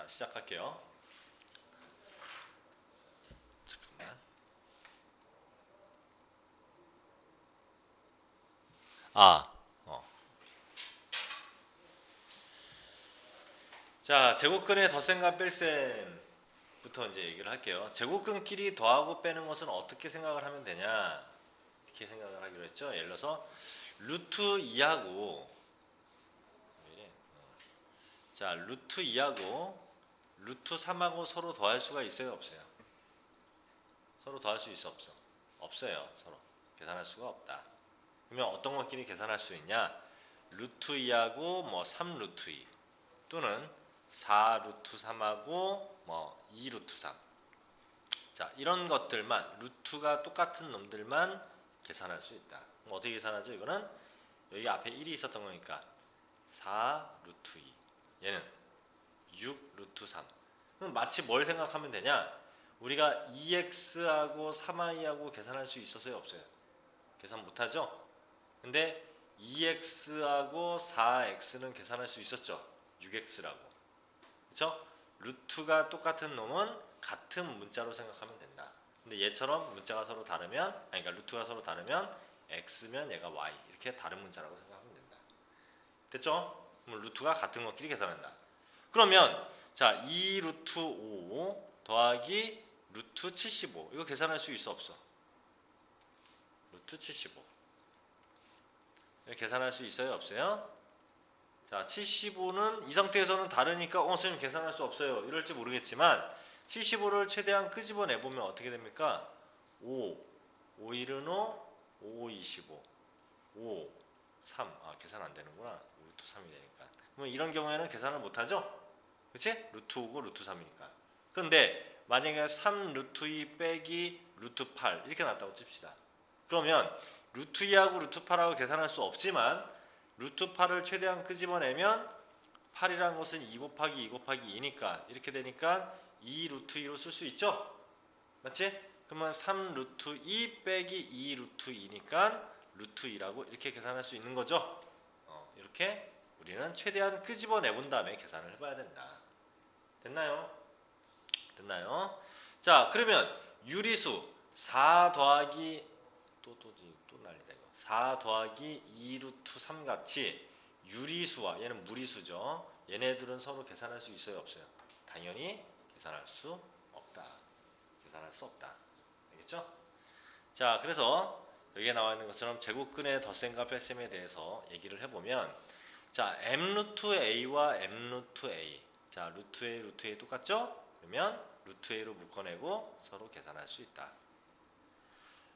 자, 시작할게요. 잠깐만. 아, 어. 자, 제곱근의 덧셈과 뺄셈부터 이제 얘기를 할게요. 제곱근끼리 더하고 빼는 것은 어떻게 생각을 하면 되냐? 이렇게 생각을 하기로 했죠. 예를 들어서 루트 2하고 자, 루트 2하고 루트 3하고 서로 더할 수가 있어요, 없어요? 서로 더할 수 있어, 없어? 없어요, 서로. 계산할 수가 없다. 그러면 어떤 것끼리 계산할 수 있냐? 루트 2하고 뭐 3 루트 2 또는 4 루트 3하고 뭐 2 루트 3. 자, 이런 것들만 루트가 똑같은 놈들만 계산할 수 있다. 그럼 어떻게 계산하죠? 이거는 여기 앞에 1이 있었던 거니까 4 루트 2. 얘는 6 루트 3. 그럼 마치 뭘 생각하면 되냐? 우리가 2x하고 3i하고 계산할 수 있었어요, 없어요? 계산 못하죠? 근데 2x하고 4x는 계산할 수 있었죠? 6x라고. 그쵸? 루트가 똑같은 놈은 같은 문자로 생각하면 된다. 근데 얘처럼 문자가 서로 다르면, 아니 그러니까 루트가 서로 다르면 x면 얘가 y 이렇게 다른 문자라고 생각하면 된다. 됐죠? 그럼 루트가 같은 것끼리 계산한다. 그러면 자, 2 루트 5 더하기 루트 75 이거 계산할 수 있어 없어? 루트 75 이거 계산할 수 있어요 없어요? 자, 75는 이 상태에서는 다르니까 선생님 계산할 수 없어요. 이럴지 모르겠지만 75를 최대한 끄집어내보면 어떻게 됩니까? 5, 5 1은 5, 5, 25, 5, 3. 아, 계산 안 되는구나. 루트 3이 되니까. 그럼 이런 경우에는 계산을 못하죠? 그치? 루트 5고 루트 3이니까. 그런데 만약에 3 루트 2 빼기 루트 8 이렇게 났다고 칩시다. 그러면 루트 2하고 루트 8하고 계산할 수 없지만 루트 8을 최대한 끄집어내면 8이라는 것은 2 곱하기 2 곱하기 2니까 이렇게 되니까 2 루트 2로 쓸 수 있죠? 맞지? 그러면 3 루트 2 빼기 2 루트 2니까 루트 2라고 이렇게 계산할 수 있는 거죠? 이렇게 우리는 최대한 끄집어내본 다음에 계산을 해봐야 된다. 됐나요? 됐나요? 자, 그러면 유리수 4 더하기 또 난리다 이거. 4 더하기 2 루트 3 같이 유리수와 얘는 무리수죠. 얘네들은 서로 계산할 수 있어요 없어요? 당연히 계산할 수 없다. 계산할 수 없다. 알겠죠? 자, 그래서 여기에 나와 있는 것처럼 제곱근의 덧셈과 뺄셈에 대해서 얘기를 해보면 자, m 루트 a와 m 루트 a 자, 루트 a 루트 a 똑같죠? 그러면 루트 a로 묶어내고 서로 계산할 수 있다.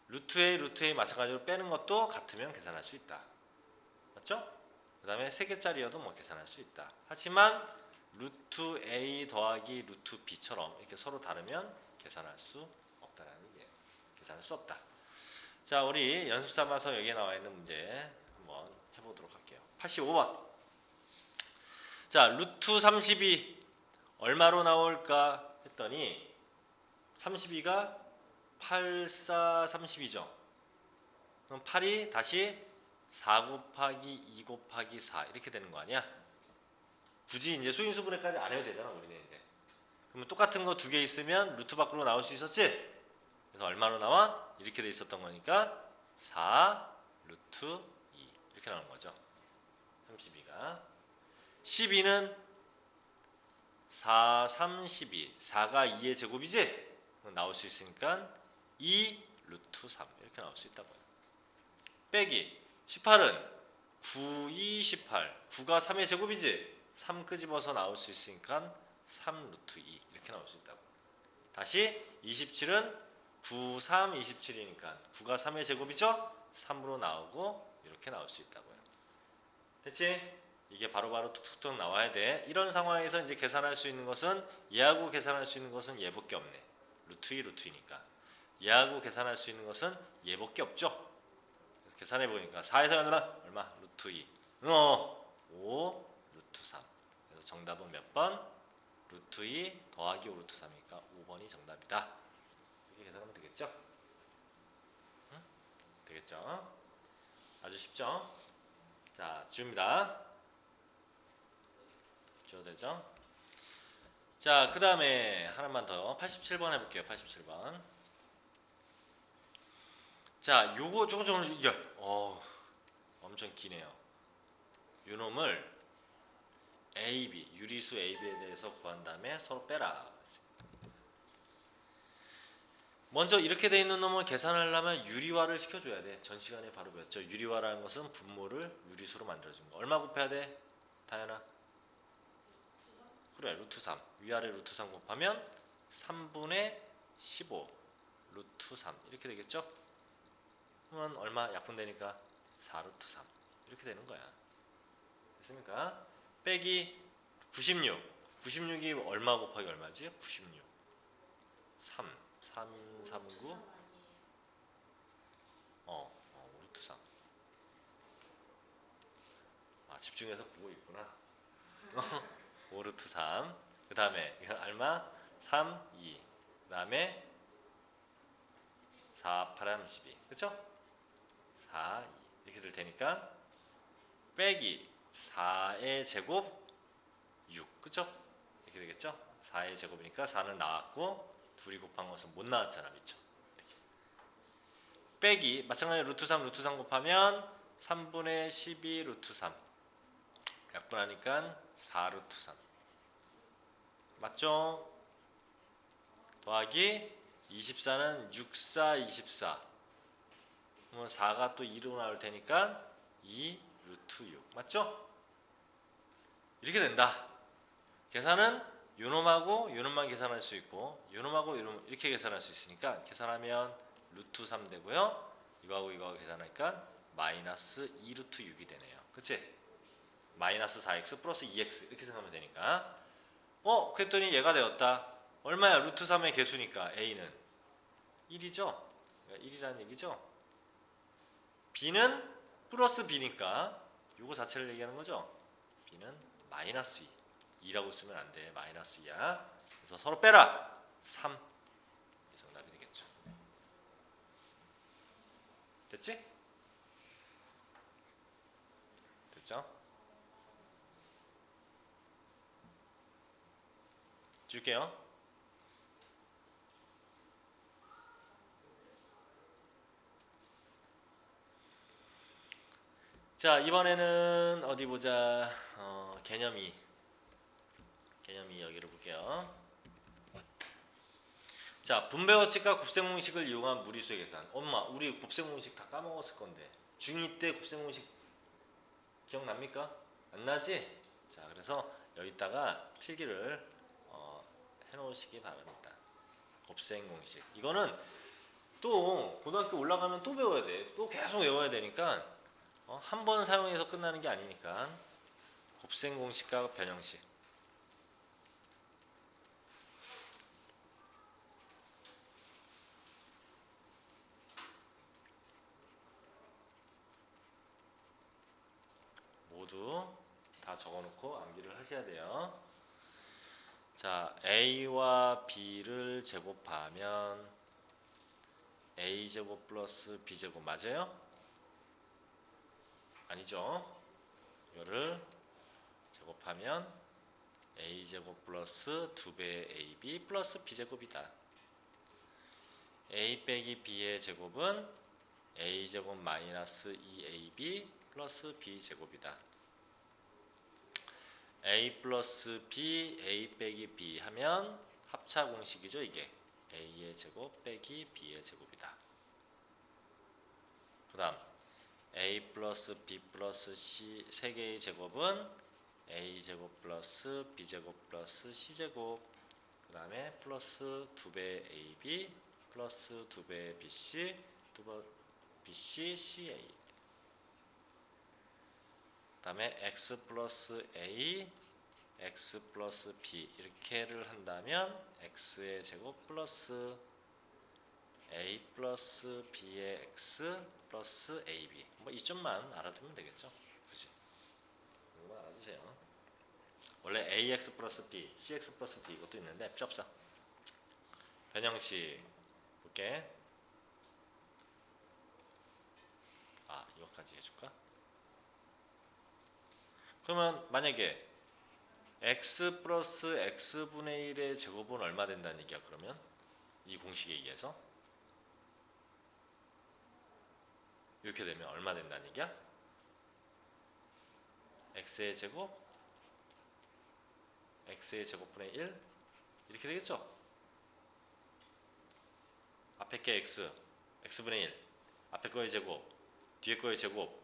루트 a 루트 a 마찬가지로 빼는 것도 같으면 계산할 수 있다. 맞죠? 그 다음에 3개짜리여도 뭐 계산할 수 있다. 하지만 루트 a 더하기 루트 b처럼 이렇게 서로 다르면 계산할 수 없다라는 얘기예요. 계산할 수 없다. 자, 우리 연습 삼아서 여기에 나와 있는 문제 한번 해보도록 할게요. 85번. 자, 루트 32 얼마로 나올까 했더니 32가 8, 4, 32죠. 그럼 8이 다시 4 곱하기 2 곱하기 4 이렇게 되는 거 아니야? 굳이 이제 수인수분해까지 안 해도 되잖아, 우리는 이제. 그러면 똑같은 거 두 개 있으면 루트 밖으로 나올 수 있었지? 그래서 얼마로 나와? 이렇게 돼 있었던 거니까 4 루트 2 이렇게 나오는 거죠. 32가 12는 4, 3, 12 4가 2의 제곱이지? 나올 수 있으니까 2 루트 3 이렇게 나올 수 있다고요. 빼기 18은 9, 2, 18 9가 3의 제곱이지? 3 끄집어서 나올 수 있으니까 3 루트 2 이렇게 나올 수 있다고. 다시 27은 9, 3, 27이니까 9가 3의 제곱이죠? 3으로 나오고 이렇게 나올 수 있다고요. 됐지? 이게 바로바로 툭툭툭 나와야 돼. 이런 상황에서 이제 계산할 수 있는 것은 얘하고 계산할 수 있는 것은 얘밖에 없네. 루트 2, 루트 2니까. 얘하고 계산할 수 있는 것은 얘밖에 없죠? 그래서 계산해 보니까 4에서 얼마? 루트 2. 5 루트 3. 그래서 정답은 몇 번? 루트 2 더하기 5 루트 3이니까 5번이 정답이다. 이렇게 계산하면 되겠죠? 응? 되겠죠? 아주 쉽죠? 자, 지웁니다. 지워도 되죠? 자, 그 다음에 하나만 더 87번 해볼게요. 87번. 자, 요거 조금 야, 엄청 기네요. 요 놈을 AB, 유리수 AB에 대해서 구한 다음에 서로 빼라. 먼저 이렇게 돼 있는 놈을 계산하려면 유리화를 시켜줘야 돼. 전 시간에 바로 배웠죠. 유리화라는 것은 분모를 유리수로 만들어주는 거. 얼마 곱해야 돼? 다현아? 그래, 루트 3. 위아래 루트 3 곱하면 3분의 15 루트 3 이렇게 되겠죠? 그러면 얼마? 약분되니까 4 루트 3 이렇게 되는 거야. 됐습니까? 빼기 96. 96이 얼마 곱하기 얼마지? 96. 3. 3, 3, 9. 루트 3. 아, 집중해서 보고 있구나. 5 루트 3. 그 다음에 이거 얼마? 3, 2. 그 다음에 4, 8, 12. 그쵸? 4, 2. 이렇게 될 테니까 빼기 4의 제곱 6. 그쵸? 이렇게 되겠죠? 4의 제곱이니까 4는 나왔고 둘이 곱한 것은 못 나왔잖아. 그쵸? 빼기 마찬가지로 루트 3 루트 3 곱하면 3분의 12 루트 3 약분하니까 4 루트 3 맞죠? 더하기 24는 6, 4, 24 그러면 4가 또 2로 나올 테니까 2 루트 6 맞죠? 이렇게 된다. 계산은 요놈하고 요놈만 계산할 수 있고 요놈하고 요놈 이렇게 계산할 수 있으니까 계산하면 루트 3 되고요. 이거하고 이거하고 계산하니까 마이너스 2 루트 6이 되네요. 그치? 마이너스 4x 플러스 2x 이렇게 생각하면 되니까 그랬더니 얘가 되었다. 얼마야? 루트 3의 개수니까 a는 1이죠? 1이라는 얘기죠? b는 플러스 b니까 요거 자체를 얘기하는 거죠? b는 마이너스 2 2라고 쓰면 안 돼. 마이너스 2야. 그래서 서로 빼라. 3. 이 정답이 되겠죠. 됐지? 됐죠? 줄게요. 자, 이번에는 어디 보자. 개념이 여기를 볼게요. 자, 분배 법칙과 곱셈 공식을 이용한 무리수의 계산. 엄마, 우리 곱셈 공식 다 까먹었을 건데. 중2 때 곱셈 공식 기억납니까? 안 나지? 자, 그래서 여기다가 필기를 해놓으시기 바랍니다. 곱셈 공식. 이거는 또 고등학교 올라가면 또 배워야 돼. 또 계속 외워야 되니까 한 번 사용해서 끝나는 게 아니니까 곱셈 공식과 변형식. 모두 다 적어놓고 암기를 하셔야 돼요. 자, a와 b를 제곱하면 a제곱 플러스 b제곱 맞아요? 아니죠? 이거를 제곱하면 a제곱 플러스 2배의 ab 플러스 b제곱이다. a 빼기 b의 제곱은 a제곱 마이너스 2ab 플러스 b제곱이다. a 플러스 b, a 빼기 b 하면 합차 공식이죠. 이게 a의 제곱 빼기 b의 제곱이다. 그 다음 a 플러스 b 플러스 c 3개의 제곱은 a제곱 플러스 b제곱 플러스 c제곱 그 다음에 플러스 2배 ab 플러스 2배 bc 2배 bc ca 그 다음에 x 플러스 a x 플러스 b 이렇게를 한다면 x의 제곱 플러스 a 플러스 b의 x 플러스 ab 뭐 이점만 알아두면 되겠죠. 굳이 이거만 알아주세요. 원래 ax 플러스 b, cx 플러스 d 이것도 있는데 필요 없어. 변형식 볼게. 이거까지 해줄까? 그러면 만약에 x 플러스 x분의 1의 제곱은 얼마 된다는 얘기야 그러면? 이 공식에 의해서 이렇게 되면 얼마 된다는 얘기야? x의 제곱 x의 제곱분의 1 이렇게 되겠죠? 앞에 게 x x분의 1 앞에 거의 제곱 뒤에 거의 제곱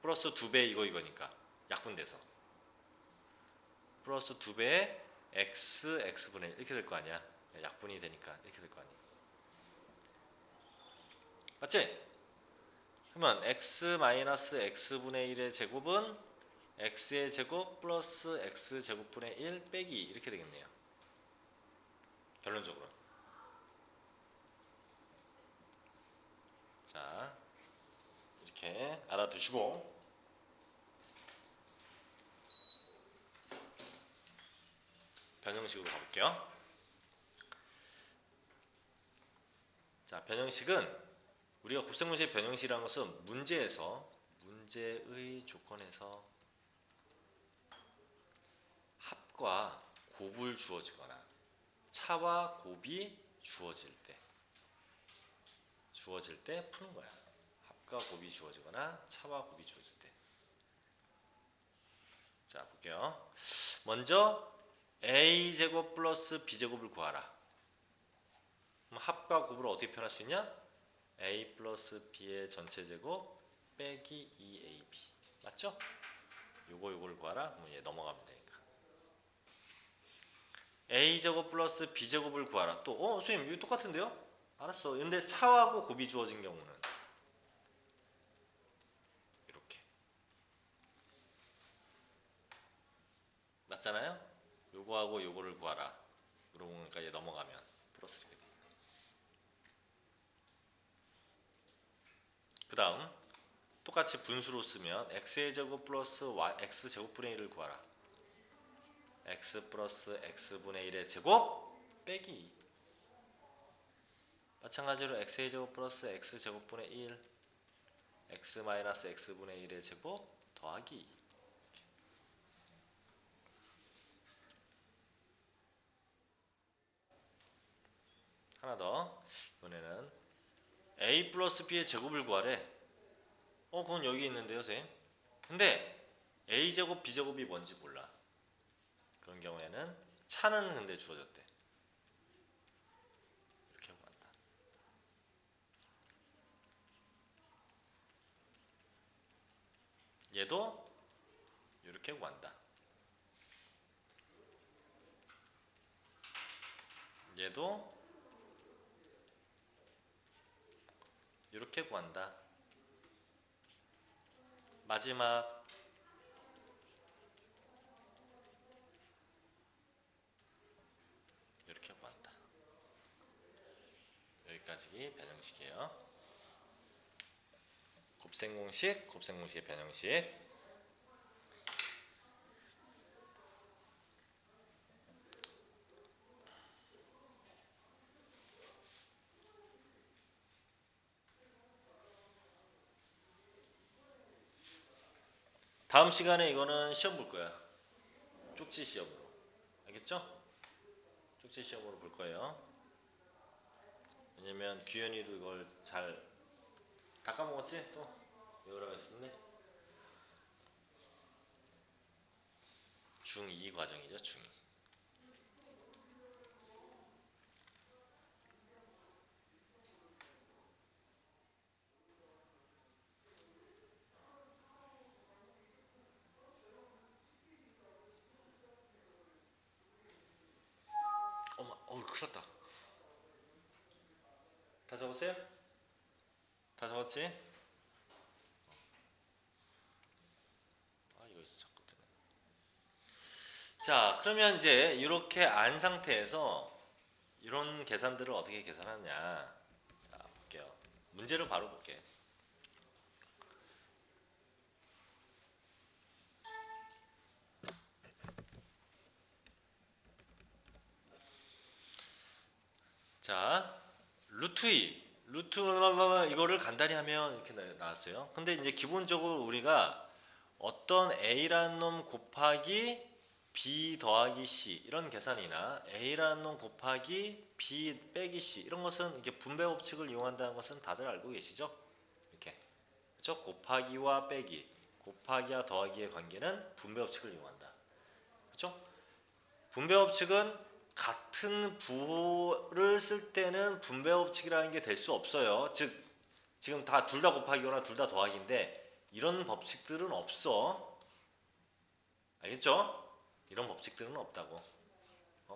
플러스 2배 이거니까 약분돼서 플러스 2배의 x분의 1 이렇게 될 거 아니야. 약분이 되니까 이렇게 될 거 아니야. 맞지? 그러면 x-x분의 1의 제곱은 x의 제곱 플러스 x제곱분의 1 빼기 이렇게 되겠네요. 결론적으로. 자, 이렇게 알아두시고 변형식으로 가볼게요. 자, 변형식은 우리가 곱셈공식의 변형식이라는 것은 문제의 조건에서 합과 곱을 주어지거나 차와 곱이 주어질 때 푸는 거야. 합과 곱이 주어지거나 차와 곱이 주어질 때. 자, 볼게요. 먼저 a제곱 플러스 b제곱을 구하라. 그럼 합과 곱을 어떻게 표현할 수 있냐? a 플러스 b의 전체 제곱 빼기 2ab. 맞죠? 요거를 구하라. 그럼 얘 넘어가면 되니까. a제곱 플러스 b제곱을 구하라. 또 선생님 이거 똑같은데요? 알았어. 근데 차하고 곱이 주어진 경우는 이렇게 맞잖아요? 요거하고 요거를 구하라. 물어보니까 얘 넘어가면 플러스 이렇게 돼. 그 다음 똑같이 분수로 쓰면 x의 제곱 플러스 x 제곱분의 1을 구하라. x 플러스 x분의 1의 제곱 빼기 2. 마찬가지로 x의 제곱 플러스 x 제곱분의 1 x 마이너스 x분의 1의 제곱 더하기 2. 하나 더. 이번에는 a 플러스 b의 제곱을 구하래. 그건 여기 있는데요, 선생님. 근데 a제곱 b제곱이 뭔지 몰라. 그런 경우에는 차는 근데 주어졌대. 이렇게 하고 간다. 얘도 이렇게 구한다. 얘도 이렇게 구한다. 마지막 이렇게 구한다. 여기까지 변형식이에요. 곱셈공식의 변형식. 다음 시간에 이거는 시험 볼 거야. 쪽지 시험으로. 알겠죠? 쪽지 시험으로 볼 거예요. 왜냐면 규현이도 이걸 잘 다 까먹었지? 또 외우라고 했었네. 중2 과정이죠. 중2. 큰일 났다. 다 적었어요? 다 적었지? 이거 자꾸 뜨네. 자, 그러면 이제 이렇게 안 상태에서 이런 계산들을 어떻게 계산하냐. 자, 볼게요. 문제를 바로 볼게. 자, 루트 2, 루트 이거를 간단히 하면 이렇게 나왔어요. 근데 이제 기본적으로 우리가 어떤 a라는 놈 곱하기 B 더하기 C 이런 계산이나 A라는 놈 곱하기 B 빼기 C 이런 것은 이게 분배 법칙을 이용한다는 것은 다들 알고 계시죠? 이렇게 그렇죠? 곱하기와 빼기, 곱하기와 더하기의 관계는 분배 법칙을 이용한다. 그렇죠? 분배 법칙은 같은 부호를 쓸 때는 분배 법칙이라는 게 될 수 없어요. 즉 지금 둘 다 곱하기거나 둘 다 더하기인데 이런 법칙들은 없어. 알겠죠? 이런 법칙들은 없다고.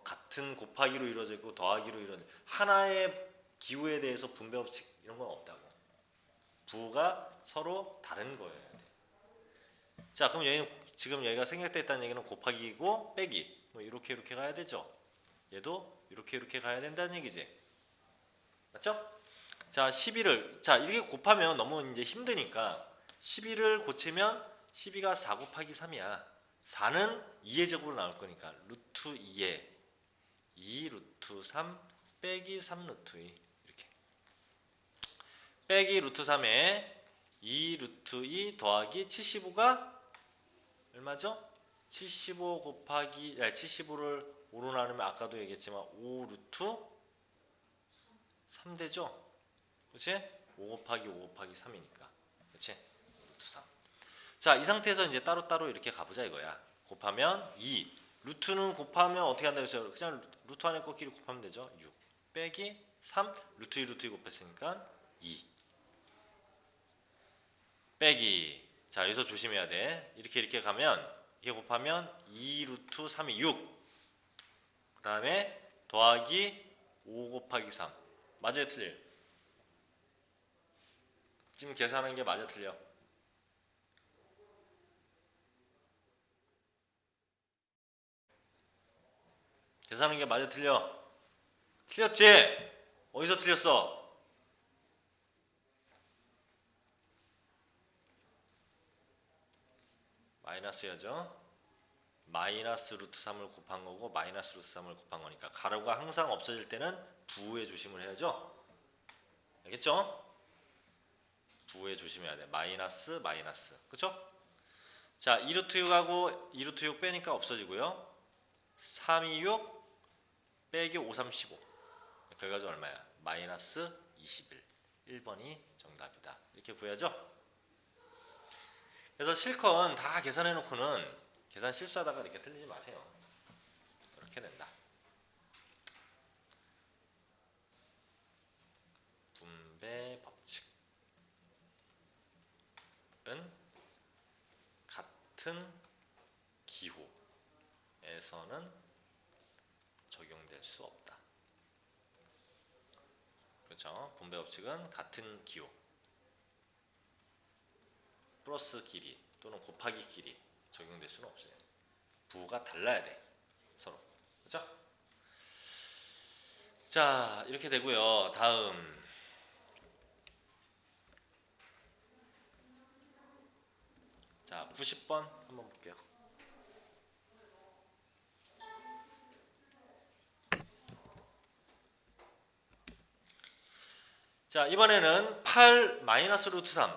같은 곱하기로 이루어져 있고 더하기로 이루어져 있고 하나의 기호에 대해서 분배 법칙 이런 건 없다고. 부호가 서로 다른 거예요. 자, 그럼 지금 여기가 생략돼 있다는 얘기는 곱하기고 빼기. 뭐 이렇게 가야 되죠. 얘도 이렇게 가야 된다는 얘기지. 맞죠? 자, 12를 이렇게 곱하면 너무 이제 힘드니까 12를 고치면 12가 4 곱하기 3이야. 4는 2의 제곱으로 나올 거니까 루트 2에 2 루트 3 빼기 3 루트 2 이렇게 빼기 루트 3에 2 루트 2 더하기 75가 얼마죠? 75 곱하기 75를 5로 나누면 아까도 얘기했지만 5 루트 3 되죠? 그치? 5 곱하기 5 곱하기 3이니까 그치? 루트 3. 자, 이 상태에서 이제 따로따로 이렇게 가보자 이거야. 곱하면 2. 루트는 곱하면 어떻게 한다고 했어요? 그냥 루트 안에 꺾기를 곱하면 되죠. 6. 빼기 3. 루트 2 루트 2 곱했으니까 2. 빼기. 자, 여기서 조심해야 돼. 이렇게 가면 이렇게 곱하면 2 루트 3이 6. 그 다음에 더하기 5 곱하기 3. 맞아요, 틀려요? 지금 계산하는 게 맞아, 틀려? 계산하는 게 맞아, 틀려? 틀렸지? 어디서 틀렸어? 마이너스 해야죠. 마이너스 루트 3을 곱한 거고 마이너스 루트 3을 곱한 거니까 가로가 항상 없어질 때는 부호에 조심을 해야죠. 알겠죠? 부호에 조심해야 돼. 마이너스 마이너스. 그쵸? 자, 2루트 6하고 2루트 6 빼니까 없어지고요. 3, 2, 6 빼기 5, 3, 15. 결과적으로 얼마야? 마이너스 21. 1번이 정답이다. 이렇게 구해야죠. 그래서 실컷 다 계산해 놓고는 계산 실수하다가 이렇게 틀리지 마세요. 이렇게 된다. 분배 법칙은 같은 기호에서는 적용될 수 없다. 그렇죠? 분배 법칙은 같은 기호 플러스 길이 또는 곱하기 길이 적용될 수는 없어요. 부호가 달라야 돼. 서로. 그렇죠? 자, 이렇게 되고요. 다음 자, 90번 한번 볼게요. 자, 이번에는 8 마이너스 루트 3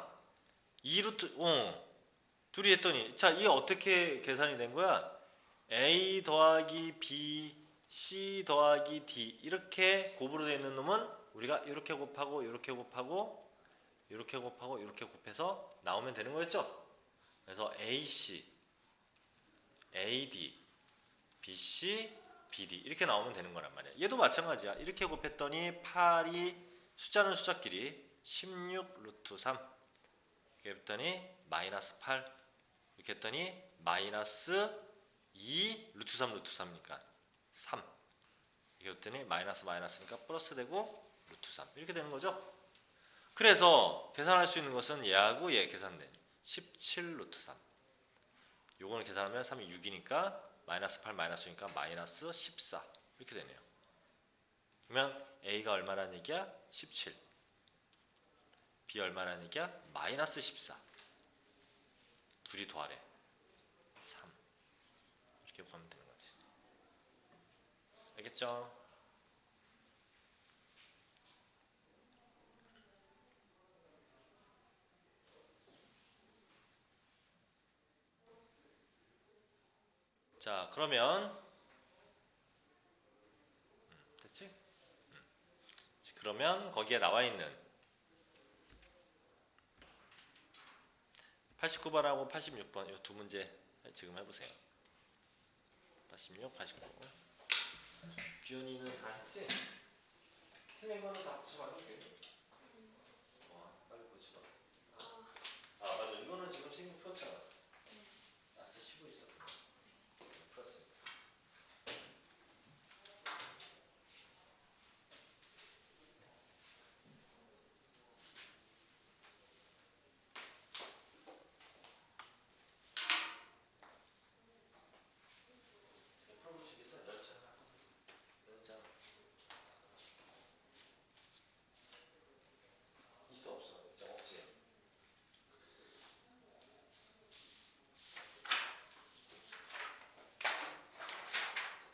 2 루트 둘이 했더니 자, 이게 어떻게 계산이 된 거야? A 더하기 B C 더하기 D 이렇게 곱으로 되어 있는 놈은 우리가 이렇게 곱하고 이렇게 곱하고 이렇게 곱하고 이렇게 곱해서 나오면 되는 거였죠? 그래서 AC, AD, BC, BD 이렇게 나오면 되는 거란 말이야. 얘도 마찬가지야. 이렇게 곱했더니 8이 숫자는 숫자끼리 16 루트 3 이렇게 했더니 마이너스 8 이렇게 했더니 마이너스 2 루트 3 루트 3이니까 3 이렇게 했더니 마이너스 마이너스니까 플러스 되고 루트 3 이렇게 되는 거죠. 그래서 계산할 수 있는 것은 얘하고 얘 계산된 17 루트 3 요거는 계산하면 3이 6이니까 마이너스 8 마이너스 6이니까 마이너스 14 이렇게 되네요. 그러면 A가 얼마라는 얘기야? 17 B 얼마라는 얘기야? 마이너스 14 둘이 더하래 3 이렇게 구하면 되는 거지. 알겠죠? 자, 그러면 됐지? 그러면 거기에 나와 있는 89번하고 86번 이 두 문제 지금 해보세요. 86, 89. 규현이는 다 했지? 틀린 거는 다 고쳐봐도 규현이? 빨리 고쳐봐. 아, 맞아. 이거는 지금 책임 풀었잖아. 알았어, 쉬고 있어. 풀었으니까. 풀어볼 수 있어? 넣잖아. 넣잖아. 있어, 없어? 입장 없지?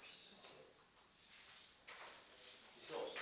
비수지? 있어, 없어?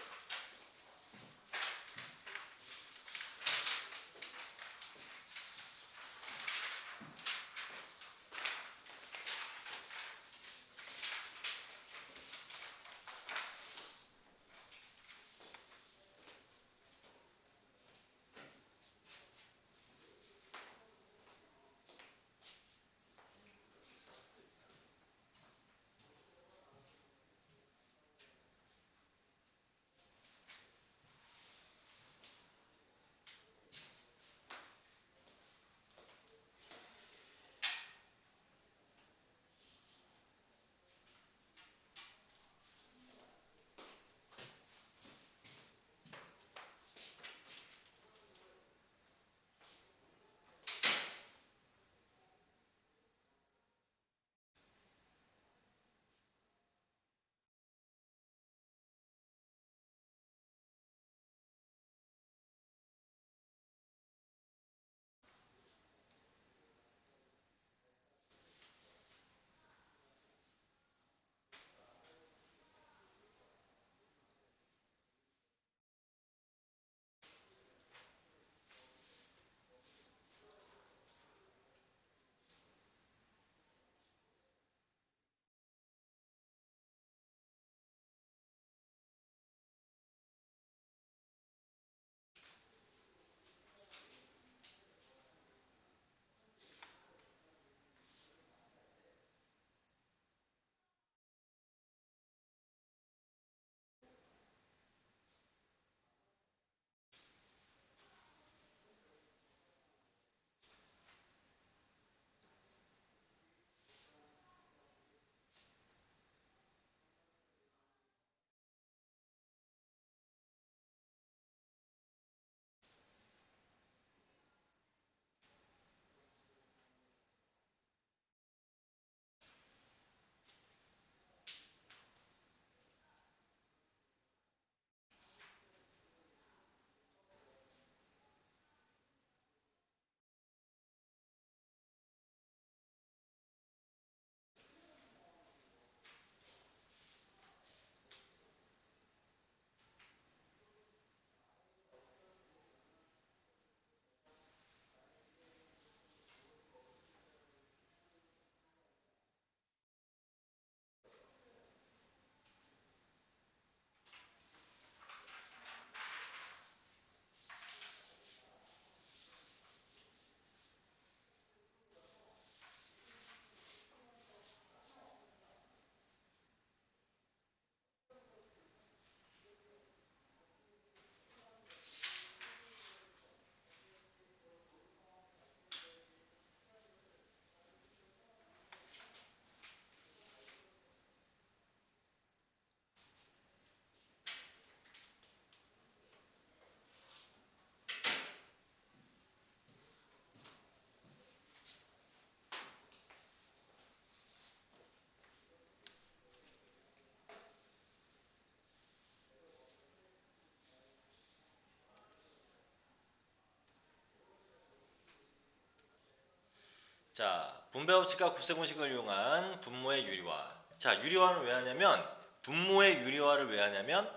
자, 분배법칙과 곱셈공식을 이용한 분모의 유리화. 자, 유리화는 왜 하냐면 분모의 유리화를 왜 하냐면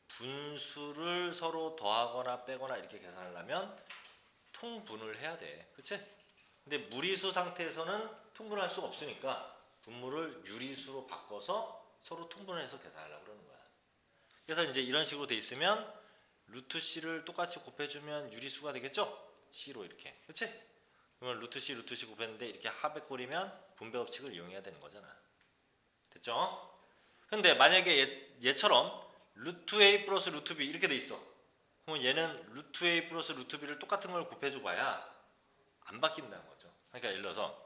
분수를 서로 더하거나 빼거나 이렇게 계산을 하면 통분을 해야 돼. 그치? 근데 무리수 상태에서는 통분할 수가 없으니까 분모를 유리수로 바꿔서 서로 통분해서 계산하려고 그러는 거야. 그래서 이제 이런 식으로 돼 있으면 루트 C를 똑같이 곱해주면 유리수가 되겠죠? C로 이렇게. 그치? 그러면 루트 C 곱했는데 이렇게 합의 꼴이면 분배 법칙을 이용해야 되는 거잖아. 됐죠? 근데 만약에 얘처럼 루트 A 플러스 루트 B 이렇게 돼 있어. 그럼 얘는 루트 A 플러스 루트 B를 똑같은 걸 곱해줘 봐야 안 바뀐다는 거죠. 그러니까 예를 들어서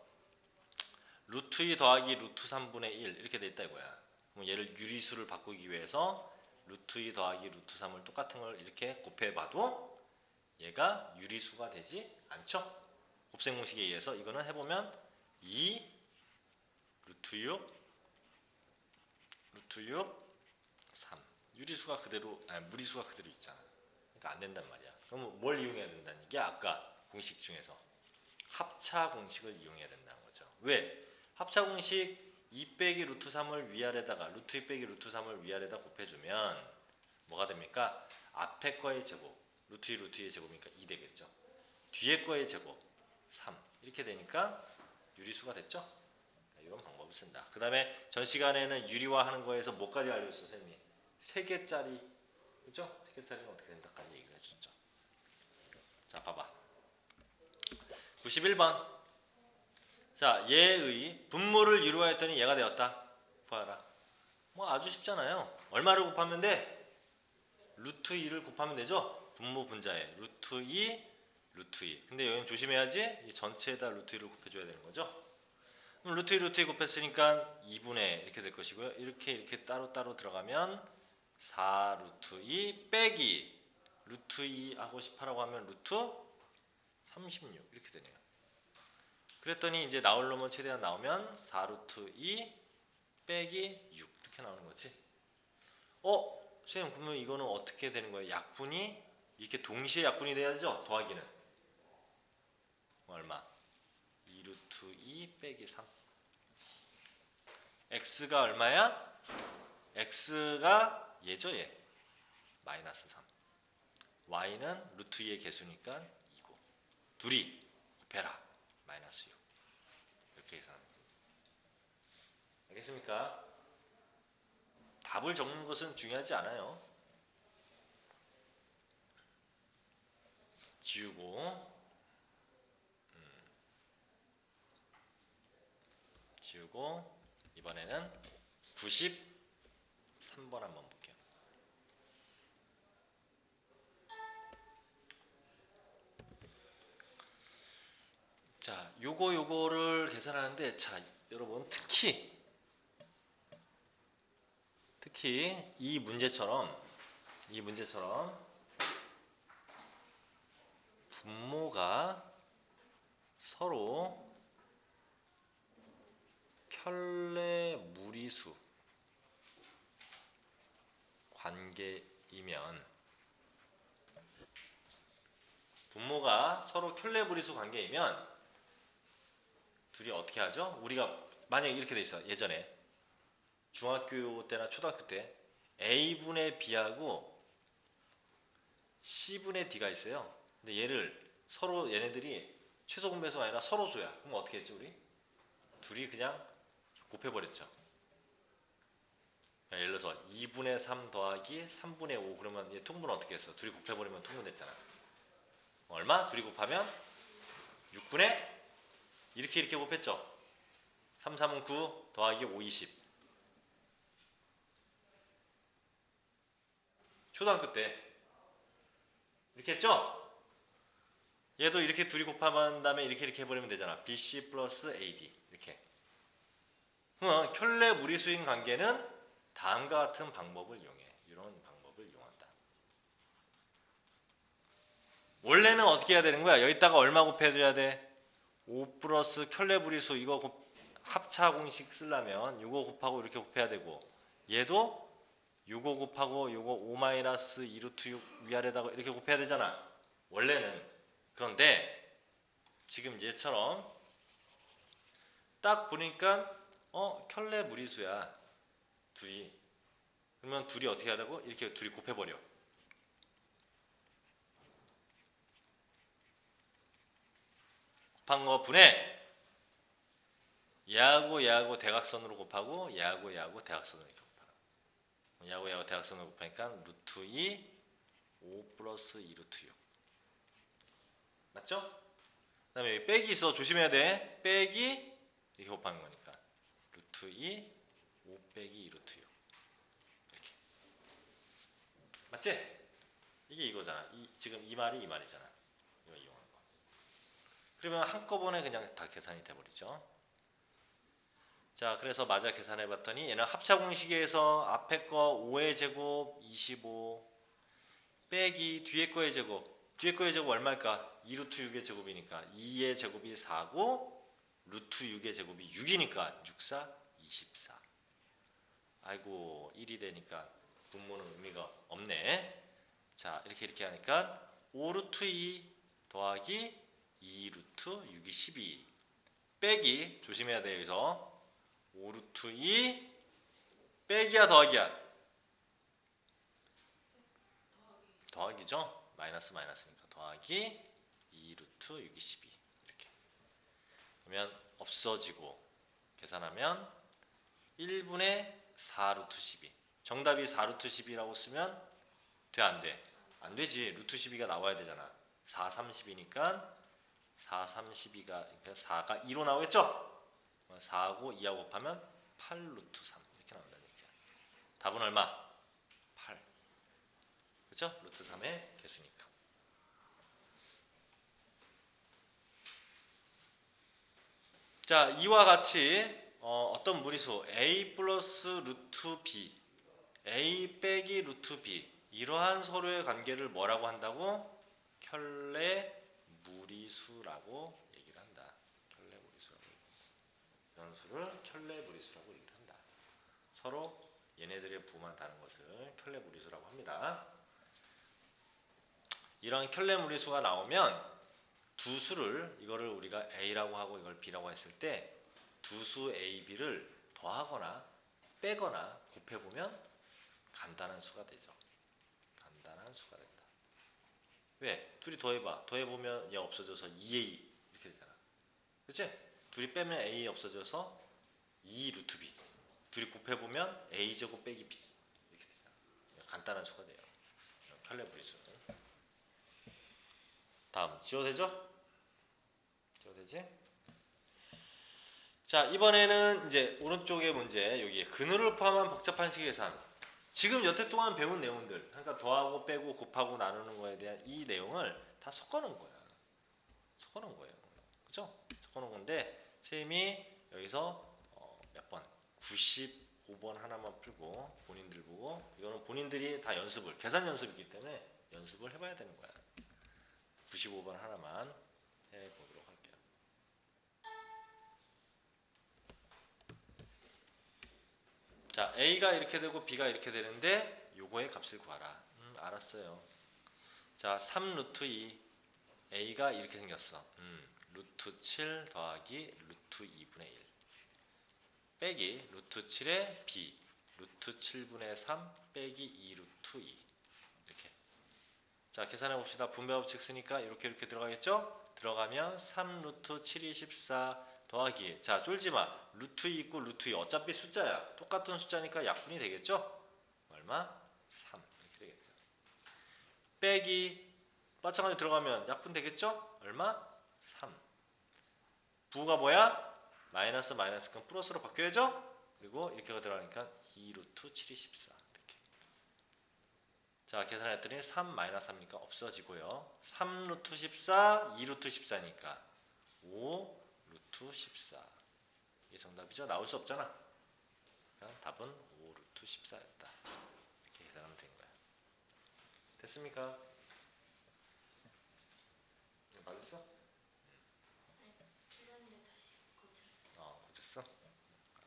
루트 2 더하기 루트 3분의 1 이렇게 돼 있다 이거야. 그럼 얘를 유리수를 바꾸기 위해서 루트 2 더하기 루트 3을 똑같은 걸 이렇게 곱해봐도 얘가 유리수가 되지 않죠. 곱셈 공식에 의해서 이거는 해보면 2 루트 6 루트 6 3 유리수가 그대로 무리수가 그대로 있잖아. 그러니까 안 된단 말이야. 그럼 뭘 이용해야 된다는 얘기야? 아까 공식 중에서 합차 공식을 이용해야 된다는 거죠. 왜? 합차 공식 2 빼기 루트 3을 위아래다가 루트 2 빼기 루트 3을 위아래다 곱해주면 뭐가 됩니까? 앞에 거의 제곱 루트 2 루트 2의 제곱이니까 2 되겠죠. 뒤에 거의 제곱 3 이렇게 되니까 유리수가 됐죠. 이런 방법을 쓴다. 그 다음에 전 시간에는 유리화하는 거에서 뭐까지 알려줬어 선생님이? 3개짜리 그죠? 3개짜리는 어떻게 된다까지 얘기를 해줬죠. 자 봐봐 91번 자 얘의 분모를 유리화했더니 얘가 되었다. 구하라. 뭐 아주 쉽잖아요. 얼마를 곱하면 돼? 루트 2를 곱하면 되죠? 분모 분자에 루트 2 루트 2 근데 여기는 조심해야지 이 전체에다 루트 2를 곱해줘야 되는 거죠. 그럼 루트 2 루트 2 곱했으니까 2분의 이렇게 될 것이고요. 이렇게 따로 들어가면 4 루트 2 빼기 루트 2 하고 18하고 하면 루트 36 이렇게 되네요. 그랬더니 이제 나올 놈은 최대한 나오면 4 루트 2 빼기 6 이렇게 나오는 거지. 선생님 그러면 이거는 어떻게 되는 거예요? 약분이 이렇게 동시에 약분이 돼야죠. 더하기는 얼마? 2 루트 2 빼기 3 x가 얼마야? x가 얘죠 얘 마이너스 3 y는 루트 2의 개수니까 2고 둘이 곱해라 마이너스 6 이렇게 계산합니다. 알겠습니까? 답을 적는 것은 중요하지 않아요. 지우고 이번에는 93번 한번 볼게요. 자, 요거를 계산하는데 자, 여러분 특히 이 문제처럼 분모가 서로 켤레 무리수 관계이면 둘이 어떻게 하죠? 우리가 만약에 이렇게 돼 있어. 예전에 중학교 때나 초등학교 때 A분의 B하고 C분의 D가 있어요. 근데 얘네들이 최소 공배수가 아니라 서로수야. 그럼 어떻게 했지 우리? 둘이 그냥 곱해버렸죠. 예를 들어서 2분의 3 더하기 3분의 5 그러면 얘 통분 어떻게 했어? 둘이 곱해버리면 통분됐잖아. 얼마? 둘이 곱하면 6분의 이렇게 곱했죠. 3, 3은 9 더하기 5, 20 초등학교 때 이렇게 했죠? 얘도 이렇게 둘이 곱한 다음에 이렇게 해버리면 되잖아. BC 플러스 AD 이렇게. 그러면 켤레 무리수인 관계는 다음과 같은 방법을 이용해. 이런 방법을 이용한다. 원래는 어떻게 해야 되는 거야? 여기다가 얼마 곱해줘야 돼? 5 플러스 켤레 무리수 이거 합차 공식 쓰려면 요거 곱하고 이렇게 곱해야 되고 얘도 요거 곱하고 요거 5 마이너스 2 루트 6 위아래다가 이렇게 곱해야 되잖아. 원래는. 그런데 지금 얘처럼 딱 보니까 켤레 무리수야. 둘이. 그러면 둘이 어떻게 하라고? 이렇게 둘이 곱해버려. 곱한 거 분의 얘하고 대각선으로 곱하고 얘하고 대각선으로 이렇게 곱하라. 얘하고 대각선으로 곱하니까 루트 2 5 플러스 2 루트 6 맞죠? 그 다음에 여기 빼기 있어. 조심해야 돼. 빼기 이렇게 곱하는 거니까 루트 2 5 빼기 2 루트 6 이렇게 맞지? 이게 이거잖아. 지금 이 말이 이 말이잖아. 이거 이용하는 거. 그러면 한꺼번에 그냥 다 계산이 돼버리죠. 자, 그래서 마저 계산해봤더니 얘는 합차공식에서 앞에 거 5의 제곱 25 빼기 뒤에 거의 제곱. 뒤에 거의 제곱 얼마일까? 2루트 6의 제곱이니까 2의 제곱이 4고 루트 6의 제곱이 6이니까 6, 4, 24. 아이고 1이 되니까 분모는 의미가 없네. 자 이렇게 하니까 5루트 2 더하기 2루트 6이 12 빼기 조심해야 돼요. 여기서 5루트 2 빼기야 더하기야? 더하기죠. 마이너스니까 더하기 2루트 6이 12 이렇게 그러면 없어지고 계산하면 1분의 4루트 12 정답이 4루트 12라고 쓰면 돼 안 돼? 안 되지. 루트 12가 나와야 되잖아. 4, 30이니까 4, 32가 그러니까 4가 2로 나오겠죠? 4하고 2하고 곱하면 8 루트 3 이렇게 나온다는 얘기야. 답은 얼마? 8. 그렇죠? 루트 3의 개수니까. 자, 이와 같이 어떤 무리수 a 플러스 루트 b a 빼기 루트 b 이러한 서로의 관계를 뭐라고 한다고? 켤레 무리수라고 얘기를 한다. 켤레 무리수라고 이런 수를 켤레 무리수라고 얘기를 한다. 서로 얘네들의 부만 다른 것을 켤레 무리수라고 합니다. 이런 켤레 무리수가 나오면 두 수를 이거를 우리가 A라고 하고 이걸 B라고 했을 때 두 수 A, B를 더하거나 빼거나 곱해보면 간단한 수가 되죠. 간단한 수가 된다. 왜? 둘이 더해봐. 더해보면 얘 없어져서 2A 이렇게 되잖아. 그치? 둘이 빼면 A 없어져서 2 루트 B. 둘이 곱해보면 A제곱 빼기 B 이렇게 되잖아. 간단한 수가 돼요. 켤레 무리수. 다음 지워되죠? 지워되지? 자 이번에는 이제 오른쪽의 문제 여기 근호를 포함한 복잡한 식 계산 지금 여태 동안 배운 내용들 그러니까 더하고 빼고 곱하고 나누는 거에 대한 이 내용을 다 섞어놓은 거야. 섞어놓은 거예요. 그죠? 섞어놓은 건데 선생님이 여기서 몇 번? 95번 하나만 풀고 본인들 보고 이거는 본인들이 다 연습을 계산 연습이기 때문에 연습을 해봐야 되는 거야. 95번 하나만 해보도록 할게요. 자, A가 이렇게 되고 B가 이렇게 되는데 요거의 값을 구하라. 알았어요. 자, 3 루트 2 A가 이렇게 생겼어. 루트 7 더하기 루트 2분의 1 빼기 루트 7의 B 루트 7분의 3 빼기 2 루트 2 이렇게. 자, 계산해 봅시다. 분배 법칙 쓰니까 이렇게 들어가겠죠? 들어가면 3 루트 7이 14 더하기 자 쫄지마 루트 2 있고 루트 2 어차피 숫자야 똑같은 숫자니까 약분이 되겠죠 얼마? 3 이렇게 되겠죠 빼기 마찬가지로 들어가면 약분 되겠죠 얼마? 3 부가 뭐야? 마이너스 그럼 플러스로 바뀌어야죠 그리고 이렇게 들어가니까 2 루트 7이 14 이렇게 자 계산했더니 3 마이너스 3이니까 없어지고요 3 루트 14 2 루트 14니까 5 루트 14 이게 정답이죠? 나올 수 없잖아. 그러니까 답은 5 루트 14였다. 이렇게 계산하면 된 거야. 됐습니까? 맞았어? 네, 틀렸는데 다시 고쳤어. 고쳤어?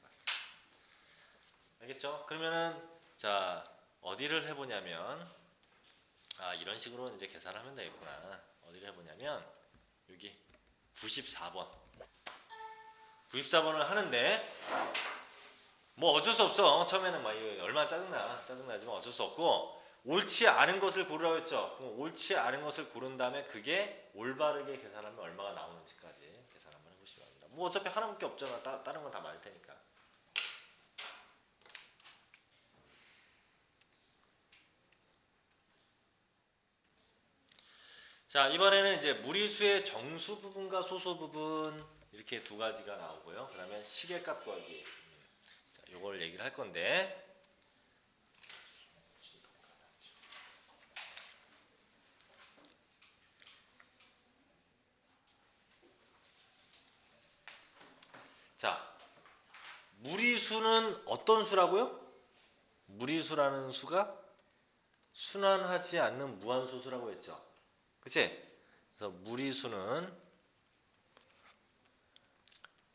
알았어. 알겠죠? 그러면은 자 어디를 해보냐면 이런 식으로 이제 계산하면 되겠구나. 어디를 해보냐면 여기 94번 94번을 하는데 뭐 어쩔 수 없어. 처음에는 막 이거 얼마나 짜증나지만 어쩔 수 없고 옳지 않은 것을 고르라고 했죠. 그럼 옳지 않은 것을 고른 다음에 그게 올바르게 계산하면 얼마가 나오는지까지 계산 한번 해보시기 바랍니다. 뭐 어차피 하나밖에 없잖아. 다른 건 다 맞을 테니까. 자, 이번에는 이제 무리수의 정수 부분과 소수 부분 이렇게 두 가지가 나오고요. 그 다음에 시계값 구하기. 자, 요걸 얘기를 할 건데. 자, 무리수는 어떤 수라고요? 무리수라는 수가 순환하지 않는 무한소수라고 했죠. 그치? 그래서 무리수는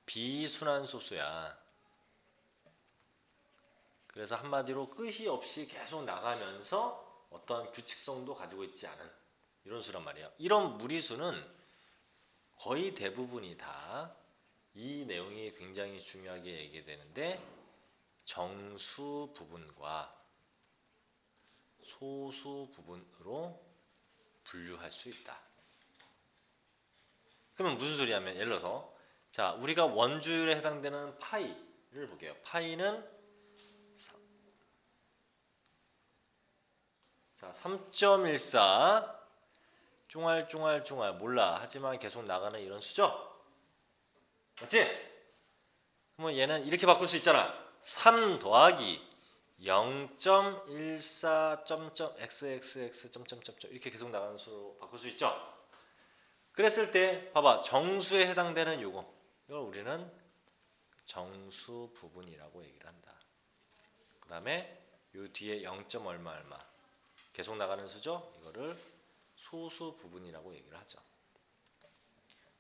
비순환소수야. 그래서 한마디로 끝이 없이 계속 나가면서 어떤 규칙성도 가지고 있지 않은 이런 수란 말이에요. 이런 무리수는 거의 대부분이 다 이 내용이 굉장히 중요하게 얘기되는데 정수 부분과 소수 부분으로 분류할 수 있다. 그러면 무슨 소리냐면 예를 들어서 자 우리가 원주율에 해당되는 파이를 볼게요. 파이는 자 3.14 쫑알쫑알쫑알 몰라 하지만 계속 나가는 이런 수죠. 맞지? 그러면 얘는 이렇게 바꿀 수 있잖아. 3 더하기 0.14 xxx 이렇게 계속 나가는 수로 바꿀 수 있죠. 그랬을 때 봐봐 정수에 해당되는 요거 이걸 우리는 정수 부분이라고 얘기를 한다. 그 다음에 요 뒤에 0. 얼마 얼마 계속 나가는 수죠. 이거를 소수 부분이라고 얘기를 하죠.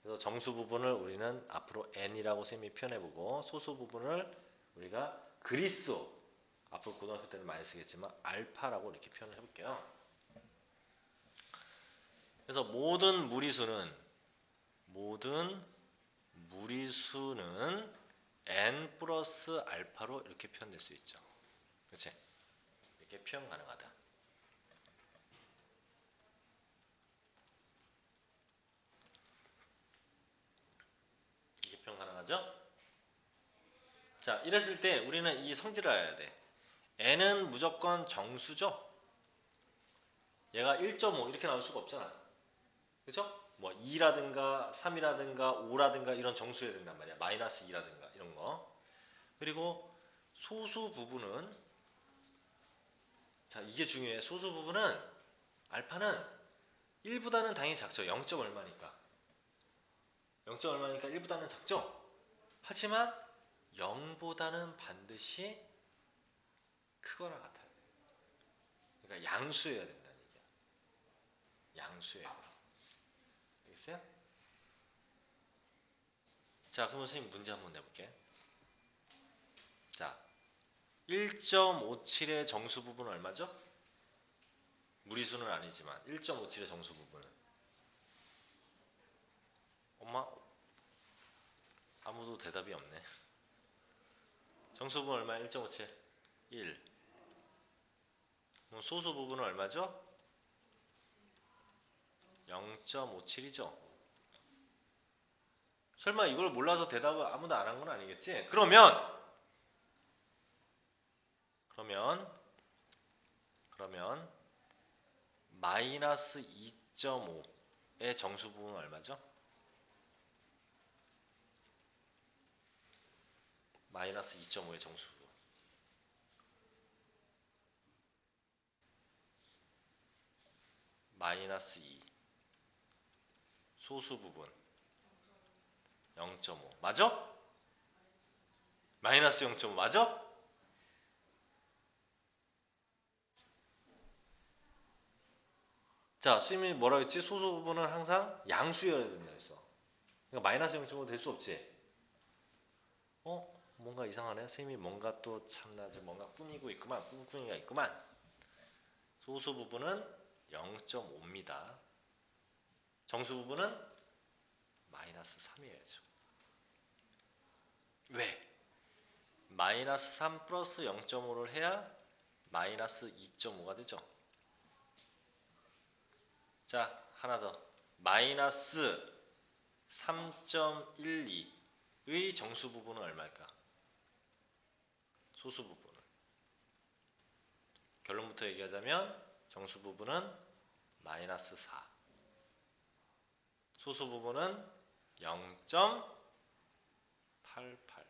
그래서 정수 부분을 우리는 앞으로 n이라고 쌤이 표현해보고 소수 부분을 우리가 그리스어 앞으로 고등학교 때는 많이 쓰겠지만 알파라고 이렇게 표현을 해볼게요. 그래서 모든 무리수는 n 플러스 알파로 이렇게 표현될 수 있죠. 그치? 이렇게 표현 가능하다. 이렇게 표현 가능하죠? 자, 이랬을 때 우리는 이 성질을 알아야 돼. n은 무조건 정수죠? 얘가 1.5 이렇게 나올 수가 없잖아. 그죠? 뭐 2라든가 3이라든가 5라든가 이런 정수여야 된단 말이야. 마이너스 2라든가 이런 거. 그리고 소수 부분은 자 이게 중요해. 소수 부분은 알파는 1보다는 당연히 작죠. 0. 얼마니까. 0. 얼마니까 1보다는 작죠. 하지만 0보다는 반드시 크거나 같아야 돼. 그러니까 양수여야 된다는 얘기야. 양수여야 돼. 알겠어요? 자, 그럼 선생님 문제 한번 내볼게. 자, 1.57의 정수 부분은 얼마죠? 무리수는 아니지만 1.57의 정수 부분은 엄마 아무도 대답이 없네. 정수 부분 얼마야? 1.57 1. 그럼 소수 부분은 얼마죠? 0.57이죠. 설마 이걸 몰라서 대답을 아무도 안 한 건 아니겠지? 그러면 마이너스 2.5의 정수 부분은 얼마죠? 마이너스 2.5의 정수 부분. 마이너스 2. 소수 부분 0.5. 맞아? 마이너스 0.5 맞아? 자, 수임이 뭐라고 했지? 소수 부분은 항상 양수여야 된다 했어. 그러니까 마이너스 0.5 될 수 없지. 뭔가 이상하네. 선생님이 뭔가 또 참나지 뭔가 꾸미고 있구만. 꿍꿍이가 있구만. 소수 부분은 0.5입니다. 정수 부분은 마이너스 3이어야죠. 왜? 마이너스 3 플러스 0.5를 해야 마이너스 2.5가 되죠. 자, 하나 더. 마이너스 3.12 정수 부분은 얼마일까? 소수 부분은. 결론부터 얘기하자면 정수 부분은 마이너스 4. 소수 부분은 0.88.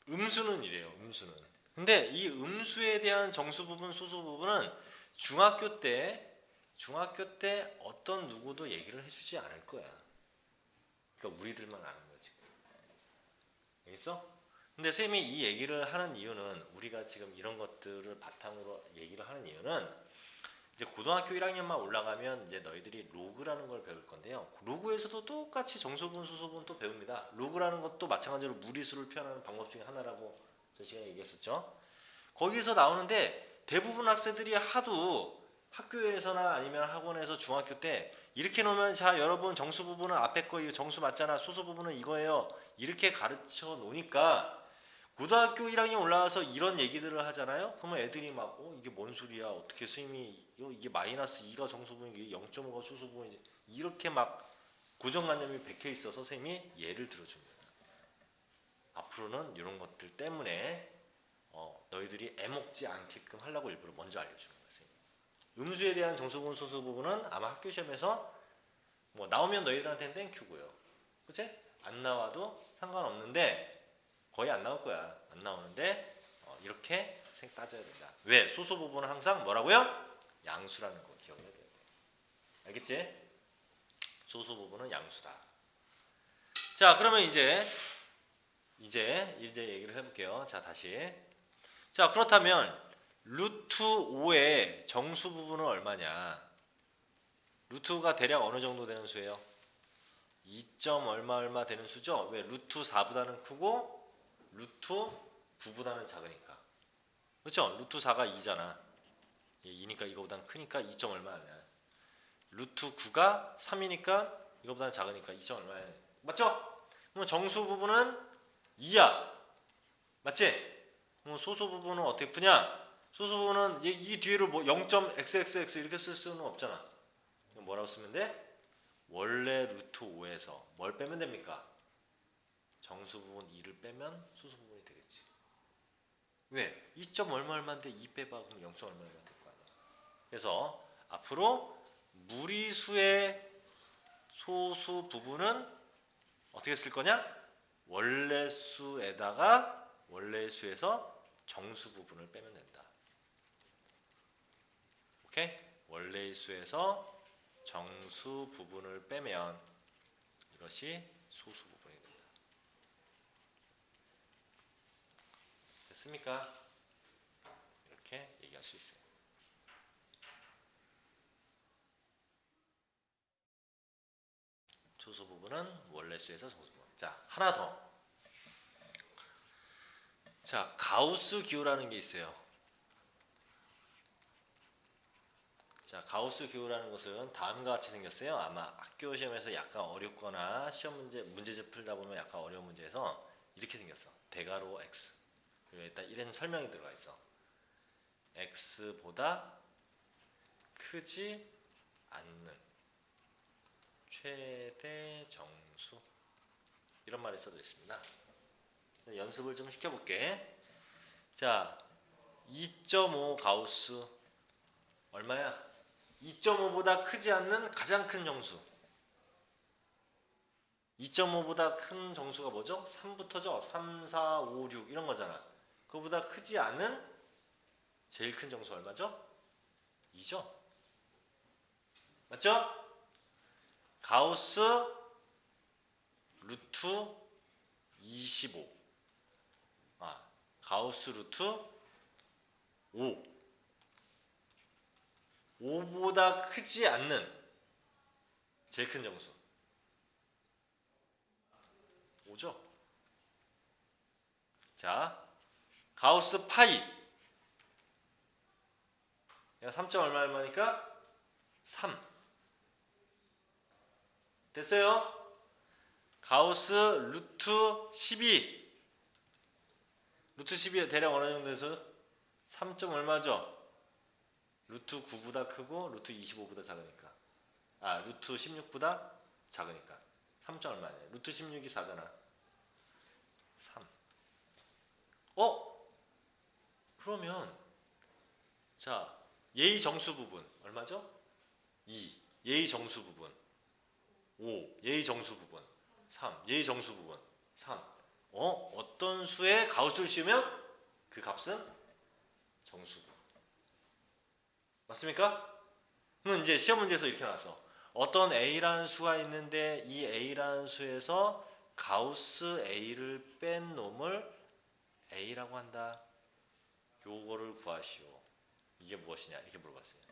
음수는 이래요. 음수는. 근데 이 음수에 대한 정수 부분, 소수 부분은 중학교 때 어떤 누구도 얘기를 해주지 않을 거야. 그러니까 우리들만 아는 거지. 알겠어? 근데 쌤이 이 얘기를 하는 이유는 우리가 지금 이런 것들을 바탕으로 얘기를 하는 이유는 이제 고등학교 1학년만 올라가면 이제 너희들이 로그라는 걸 배울 건데요. 로그에서도 똑같이 정수분, 수소분 또 배웁니다. 로그라는 것도 마찬가지로 무리수를 표현하는 방법 중에 하나라고 저 시간에 얘기했었죠. 거기서 나오는데 대부분 학생들이 하도 학교에서나 아니면 학원에서 중학교 때 이렇게 놓으면 자 여러분 정수 부분은 앞에 거 이거 정수 맞잖아. 소수 부분은 이거예요. 이렇게 가르쳐 놓으니까 고등학교 1학년 올라와서 이런 얘기들을 하잖아요. 그러면 애들이 막 이게 뭔 소리야. 어떻게 선생님이 이게 마이너스 2가 정수분이고 이게 0.5가 소수분이지. 이렇게 막 고정관념이 박혀 있어서 선생님이 예를 들어줍니다. 앞으로는 이런 것들 때문에 너희들이 애먹지 않게끔 하려고 일부러 먼저 알려주는 거예요. 선생님. 음수에 대한 정수분 소수 부분은 아마 학교 시험에서 뭐 나오면 너희들한테는 땡큐고요. 그치? 안 나와도 상관없는데 거의 안 나올 거야. 안 나오는데 이렇게 따져야 된다. 왜? 소수 부분은 항상 뭐라고요? 양수라는 거 기억을 해야 돼. 알겠지? 소수 부분은 양수다. 자, 그러면 이제 얘기를 해볼게요. 자, 다시. 자, 그렇다면 루트 5의 정수 부분은 얼마냐? 루트가 대략 어느 정도 되는 수예요? 2점 얼마 되는 수죠? 왜? 루트 4보다는 크고 루트 9보다는 작으니까. 그렇죠? 루트 4가 2잖아. 2니까 이거보다는 크니까 2점 얼마냐. 루트 9가 3이니까 이거보다는 작으니까 2점 얼마냐. 맞죠? 그럼 정수 부분은 2야. 맞지? 그럼 소수 부분은 어떻게 푸냐? 소수 부분은 이 뒤를 뭐 0.xxx 이렇게 쓸 수는 없잖아. 뭐라고 쓰면 돼? 원래 루트 5에서 뭘 빼면 됩니까? 정수 부분 2를 빼면 소수 부분이 되겠지. 왜? 2점 얼마인데 2 빼봐. 그럼 0. 얼마 될 거 아니야. 그래서 앞으로 무리수의 소수 부분은 어떻게 쓸 거냐? 원래 수에다가 원래 수에서 정수 부분을 빼면 된다. 오케이? 원래의 수에서 정수 부분을 빼면 이것이 소수 부분이 된다. 됐습니까? 이렇게 얘기할 수 있어요. 소수 부분은 원래 수에서 정수 부분. 자, 하나 더. 자, 가우스 기호라는 게 있어요. 자, 가우스 기호라는 것은 다음과 같이 생겼어요. 아마 학교 시험에서 약간 어렵거나 시험 문제집 풀다 보면 약간 어려운 문제에서 이렇게 생겼어. 대괄호 x. 그리고 일단 이런 설명이 들어가 있어. x보다 크지 않는 최대 정수. 이런 말이 써져 있습니다. 연습을 좀 시켜볼게. 자, 2.5 가우스 얼마야? 2.5보다 크지 않는 가장 큰 정수. 2.5보다 큰 정수가 뭐죠? 3부터죠? 3, 4, 5, 6 이런 거잖아. 그거보다 크지 않은 제일 큰 정수 얼마죠? 2죠? 맞죠? 가우스 루트 25. 가우스 루트 5. 5보다 크지 않는 제일 큰 정수. 5죠? 자, 가우스 파이. 얘가 3점 얼마니까? 3. 됐어요? 가우스 루트 12. 루트 12가 대략 어느 정도 돼서 3점 얼마죠? 루트 9보다 크고 루트 25보다 작으니까. 루트 16보다 작으니까. 3점 얼마냐? 루트 16이 4잖아. 3. 그러면 자, 예의 정수 부분 얼마죠? 2. 예의 정수 부분 5. 예의 정수 부분 3. 예의 정수 부분 3. 어떤 수에 가우스를 씌우면 그 값은 정수고. 맞습니까? 그럼 이제 시험 문제에서 이렇게 나왔어. 어떤 A라는 수가 있는데 이 A라는 수에서 가우스 A를 뺀 놈을 A라고 한다. 요거를 구하시오. 이게 무엇이냐? 이렇게 물어봤어요.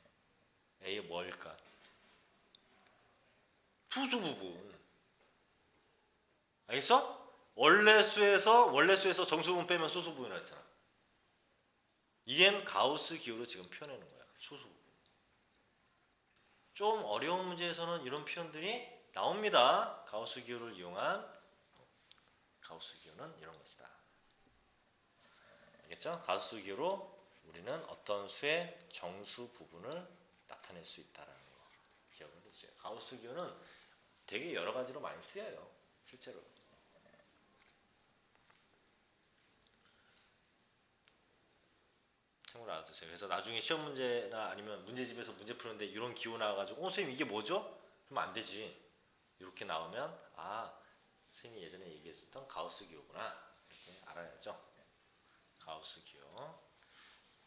A의 뭘까? 수수 부분. 알겠어? 원래 수에서 정수 부분 빼면 소수 부분이라 했잖아. 이겐 가우스 기호로 지금 표현하는 거야. 소수 부분. 좀 어려운 문제에서는 이런 표현들이 나옵니다. 가우스 기호를 이용한 가우스 기호는 이런 것이다. 알겠죠? 가우스 기호로 우리는 어떤 수의 정수 부분을 나타낼 수 있다는 거 기억을 해주세요. 가우스 기호는 되게 여러 가지로 많이 쓰여요. 실제로. 참고로 알아두세요. 그래서 나중에 시험 문제나 아니면 문제집에서 문제 푸는데 이런 기호 나와가지고 선생님 이게 뭐죠? 그러면 안 되지. 이렇게 나오면 선생님이 예전에 얘기했었던 가우스 기호구나. 이렇게 알아야죠. 가우스 기호.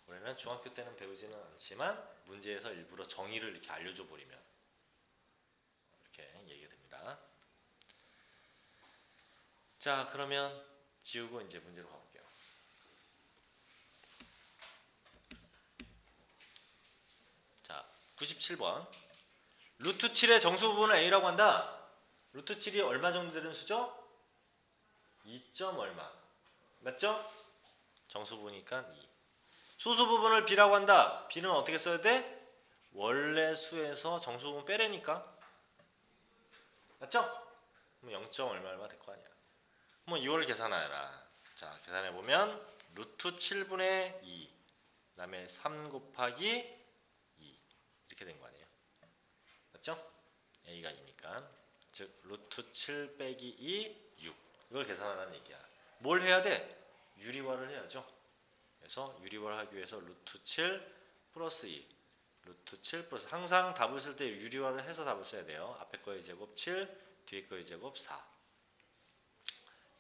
우리는 중학교 때는 배우지는 않지만 문제에서 일부러 정의를 이렇게 알려줘 버리면 이렇게 얘기가 됩니다. 자, 그러면 지우고 이제 문제로 가볼게요. 자, 97번. 루트 7의 정수 부분을 A라고 한다. 루트 7이 얼마 정도 되는 수죠? 2점 얼마. 맞죠? 정수 부분이니까 2. 소수 부분을 B라고 한다. B는 어떻게 써야 돼? 원래 수에서 정수 부분 빼래니까. 맞죠? 그럼 0점 얼마 될 거 아니야. 그럼 이걸 계산하라. 자, 계산해보면 루트 7분의 2 그 다음에 3 곱하기 2 이렇게 된 거 아니에요. 맞죠? A가 2니까 즉 루트 7 빼기 2 6 이걸 계산하라는 얘기야. 뭘 해야 돼? 유리화를 해야죠. 그래서 유리화를 하기 위해서 루트 7 플러스 2 루트 7 플러스 항상 답을 쓸 때 유리화를 해서 답을 써야 돼요. 앞에 거의 제곱 7 뒤에 거의 제곱 4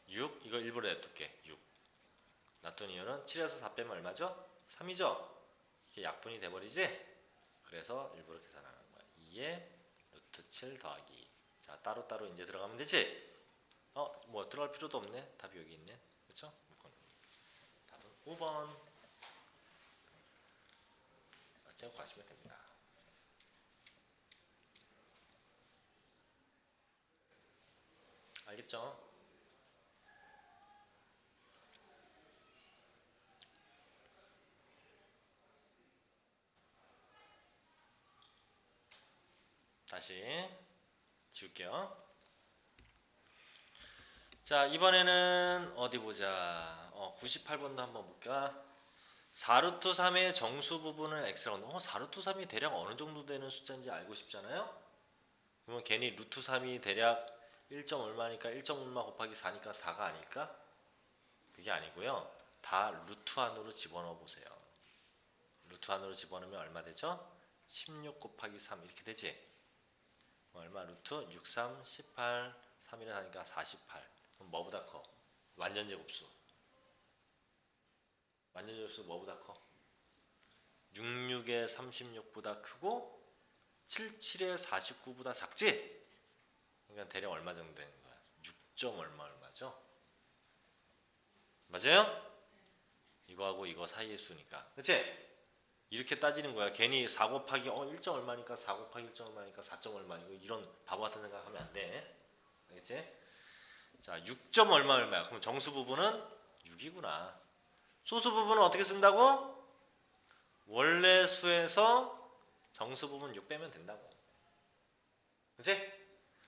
6 이거 일부러 냅둘게. 6 놔둔 이유는 7에서 4 빼면 얼마죠? 3이죠? 이게 약분이 돼버리지? 그래서 일부러 계산하는 거야. 2에 루트 7 더하기 2. 자, 따로따로 이제 들어가면 되지? 뭐 들어갈 필요도 없네. 답이 여기 있네. 그쵸? 답은 5번. 이렇게 구하시면 됩니다. 알겠죠? 다시 지울게요. 자, 이번에는 어디 보자. 98번도 한번 볼까? 4루트 3의 정수 부분을 x라고 한다. 4루트 3이 대략 어느 정도 되는 숫자인지 알고 싶잖아요? 그러면 괜히 루트 3이 대략 1점 얼마니까 1점 얼마 곱하기 4니까 4가 아닐까? 그게 아니고요. 다 루트 안으로 집어넣어 보세요. 루트 안으로 집어넣으면 얼마 되죠? 16 곱하기 3 이렇게 되지? 얼마 루트? 6, 3, 18, 3이라 하니까 48. 그럼 뭐보다 커? 완전제곱수. 완전제곱수 뭐보다 커? 6, 6에 36보다 크고 7, 7에 49보다 작지? 그러니까 대략 얼마 정도 되는 거야? 6점 얼마죠? 맞아요? 이거하고 이거 사이의 수니까. 그치? 이렇게 따지는 거야. 괜히 4 곱하기 1점 얼마니까 4 곱하기 1점 얼마니까 4점 얼마니까 이런 바보 같은 생각하면 안 돼. 알겠지? 자, 6점 얼마야? 그럼 정수 부분은 6이구나. 소수 부분은 어떻게 쓴다고? 원래 수에서 정수 부분 6 빼면 된다고. 그치?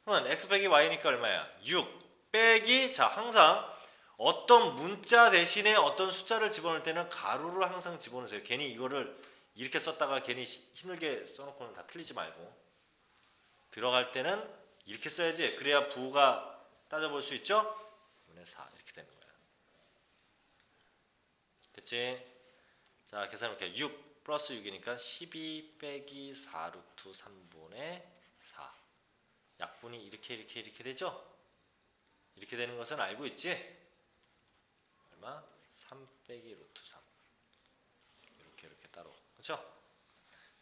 그러면 x 빼기 y니까 얼마야? 6 빼기 자 항상 어떤 문자 대신에 어떤 숫자를 집어넣을 때는 가로를 항상 집어넣으세요. 괜히 이거를 이렇게 썼다가 괜히 힘들게 써놓고는 다 틀리지 말고 들어갈 때는 이렇게 써야지. 그래야 부가 따져볼 수 있죠? 2분의 4 이렇게 되는 거야. 됐지? 자, 계산해볼게요. 6 플러스 6이니까 12 빼기 4 루트 3분의 4. 약분이 이렇게 되죠? 이렇게 되는 것은 알고 있지? 얼마? 3 빼기 루트 3. 이렇게 따로. 그렇죠?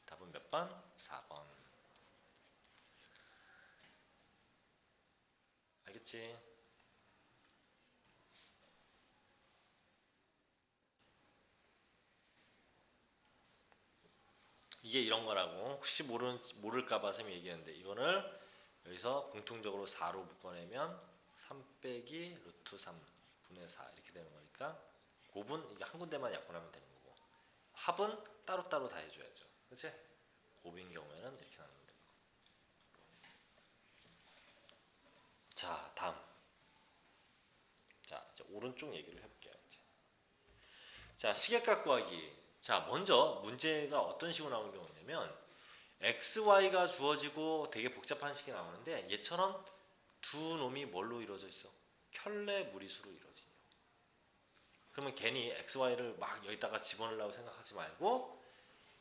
답은 몇 번? 4번. 알겠지? 이게 이런 거라고. 혹시 모를까봐 쌤이 얘기했는데, 이거를 여기서 공통적으로 4로 묶어내면 3 빼기 루트 3 분의 4 이렇게 되는 거니까, 곱은 이게 한 군데만 약분하면 되는 거고, 합은 따로따로 다 해줘야죠. 그치? 곱인 경우에는 이렇게 나누면 되는 거. 자, 다음. 자, 이제 오른쪽 얘기를 해볼게요. 이제. 자, 시계값 구하기. 자, 먼저 문제가 어떤 식으로 나오는 경우냐면 x, y가 주어지고 되게 복잡한 식이 나오는데 얘처럼 두 놈이 뭘로 이루어져 있어? 켤레 무리수로 이루어진 경우. 그러면 괜히 x, y를 막 여기다가 집어넣으려고 생각하지 말고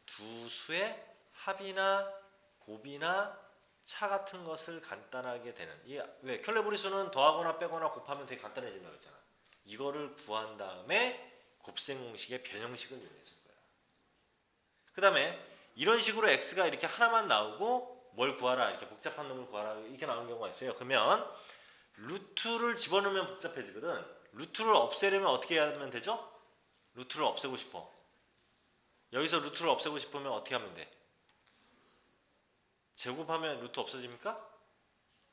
두 수의 합이나 곱이나 차 같은 것을 간단하게 되는. 이게 왜? 켤레 무리수는 더하거나 빼거나 곱하면 되게 간단해진다고 했잖아. 이거를 구한 다음에 곱셈 공식의 변형식을 이용했을 거야. 그 다음에 이런 식으로 x가 이렇게 하나만 나오고 뭘 구하라, 이렇게 복잡한 놈을 구하라 이렇게 나오는 경우가 있어요. 그러면 루트를 집어넣으면 복잡해지거든. 루트를 없애려면 어떻게 하면 되죠? 루트를 없애고 싶어. 여기서 루트를 없애고 싶으면 어떻게 하면 돼? 제곱하면 루트 없어집니까?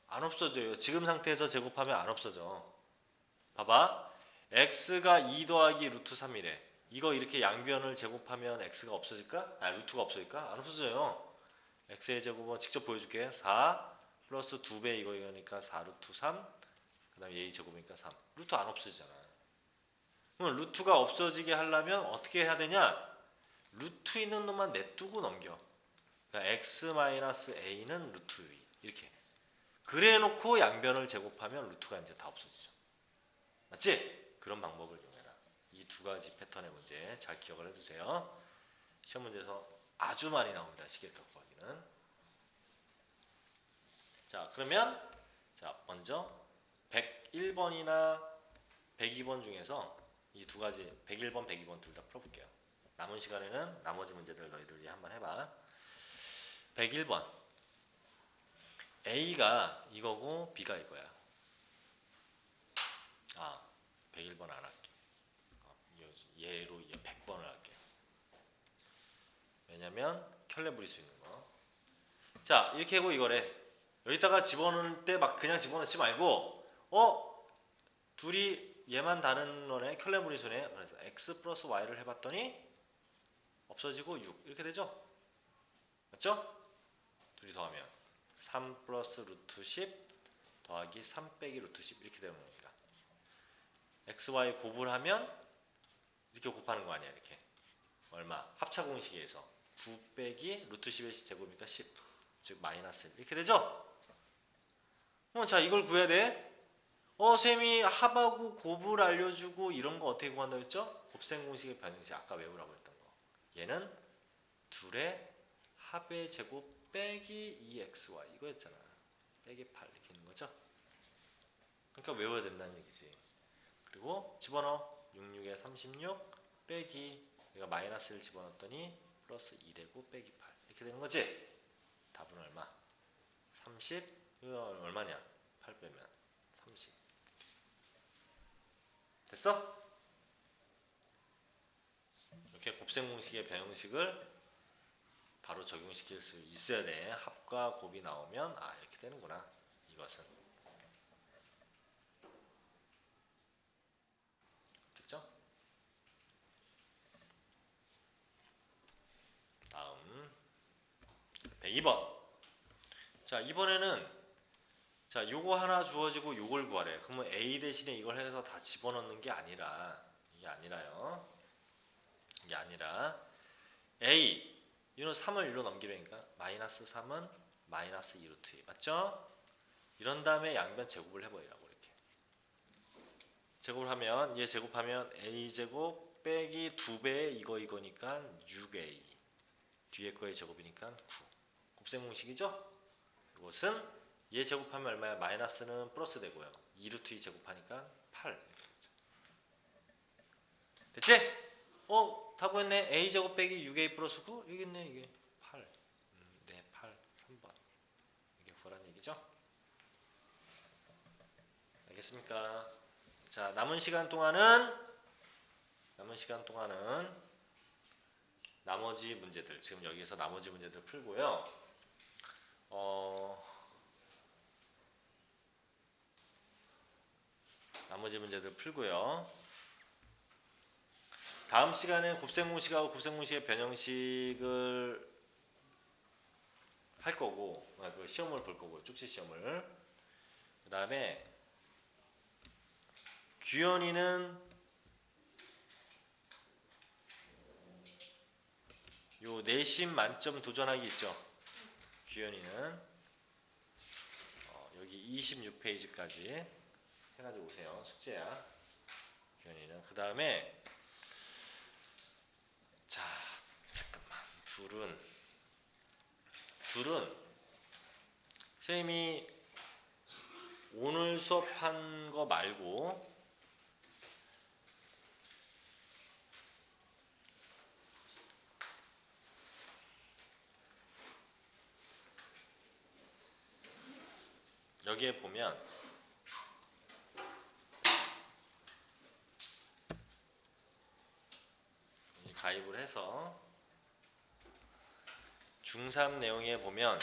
안 없어져요. 지금 상태에서 제곱하면 안 없어져. 봐봐. x가 2 더하기 루트 3이래. 이거 이렇게 양변을 제곱하면 x가 없어질까? 루트가 없어질까? 안 없어져요. x의 제곱은 직접 보여줄게. 4 플러스 2배 이거니까 4 루트 3. 그 다음에 a 제곱이니까 3. 루트 안 없어지잖아. 그럼 루트가 없어지게 하려면 어떻게 해야 되냐? 루트 있는 놈만 내두고 넘겨. 그러니까 x-a는 루트 2. 이렇게. 그래 놓고 양변을 제곱하면 루트가 이제 다 없어지죠. 맞지? 그런 방법을 이용해라. 이 두 가지 패턴의 문제 잘 기억을 해두세요. 시험 문제에서 아주 많이 나옵니다. 시계값 구하기는. 자, 그러면 자, 먼저 101번이나 102번 중에서 이 두 가지 101번, 102번 둘 다 풀어볼게요. 남은 시간에는 나머지 문제들 너희들이 한번 해봐. 101번 A가 이거고 B가 이거야. 101번 안 할게. 얘로 100번을 할게. 왜냐면 켤레 부릴 수 있는 거. 자, 이렇게 하고 이거래. 여기다가 집어넣을 때 막 그냥 집어넣지 말고 둘이 얘만 다른 거네. 켤레 무리수네. 그래서 x 플러스 y를 해봤더니 없어지고 6 이렇게 되죠? 맞죠? 둘이 더하면 3 플러스 루트 10 더하기 3 빼기 루트 10 이렇게 되는 거니까 x, y 곱을 하면 이렇게 곱하는 거 아니야. 이렇게 얼마? 합차 공식에서 9 빼기 루트 10의 제곱이니까 10 즉 마이너스 1 이렇게 되죠? 자, 이걸 구해야 돼. 쌤이 합하고 곱을 알려주고 이런 거 어떻게 구한다고 했죠? 곱셈 공식의 변형식 아까 외우라고 했던 거. 얘는 둘의 합의 제곱 빼기 2xy 이거였잖아. 빼기 8 이렇게 있는 거죠? 그러니까 외워야 된다는 얘기지. 그리고 집어넣어. 66에 36 빼기 내가 마이너스를 집어넣었더니 플러스 2 되고 빼기 8 이렇게 되는 거지? 답은 얼마? 30 이거 얼마냐? 8 빼면 30 됐어? 이렇게 곱셈 공식의 변형식을 바로 적용시킬 수 있어야 돼. 합과 곱이 나오면 이렇게 되는구나. 이것은 됐죠? 다음 102번. 자, 이번에는 자, 요거 하나 주어지고 요걸 구하래. 그러면 A 대신에 이걸 해서 다 집어넣는 게 아니라 이게 아니라요. 이게 아니라 A 이는 3을 1로 넘기려니까 마이너스 3은 마이너스 2루트 2 맞죠? 이런 다음에 양변 제곱을 해버리라고 이렇게. 제곱을 하면 얘 제곱하면 a제곱 빼기 2배의 이거니까 6a. 뒤에 거의 제곱이니까 9. 곱셈공식이죠? 이것은 얘 제곱하면 얼마야? 마이너스는 플러스 되고요. 2루트 2 제곱하니까 8. 됐지? 다 구했네. a제곱 빼기 6a 플러스 9? 여기 있네 이게. 8. 네, 8. 3번. 이게 구하라는 얘기죠? 알겠습니까? 자, 남은 시간 동안은 나머지 문제들, 지금 여기서 나머지 문제들 풀고요. 나머지 문제들 풀고요. 다음 시간에 곱셈공식하고 곱셈공식의 변형식을 할 거고, 그 시험을 볼 거고요. 쪽지 시험을. 그 다음에 규현이는 요 내신 만점 도전하기 있죠. 규현이는 여기 26페이지까지 해가지고 오세요. 숙제야. 규현이는. 그 다음에 자, 잠깐만. 둘은 선생님이 오늘 수업한 거 말고 여기에 보면 가입을 해서 중3 내용에 보면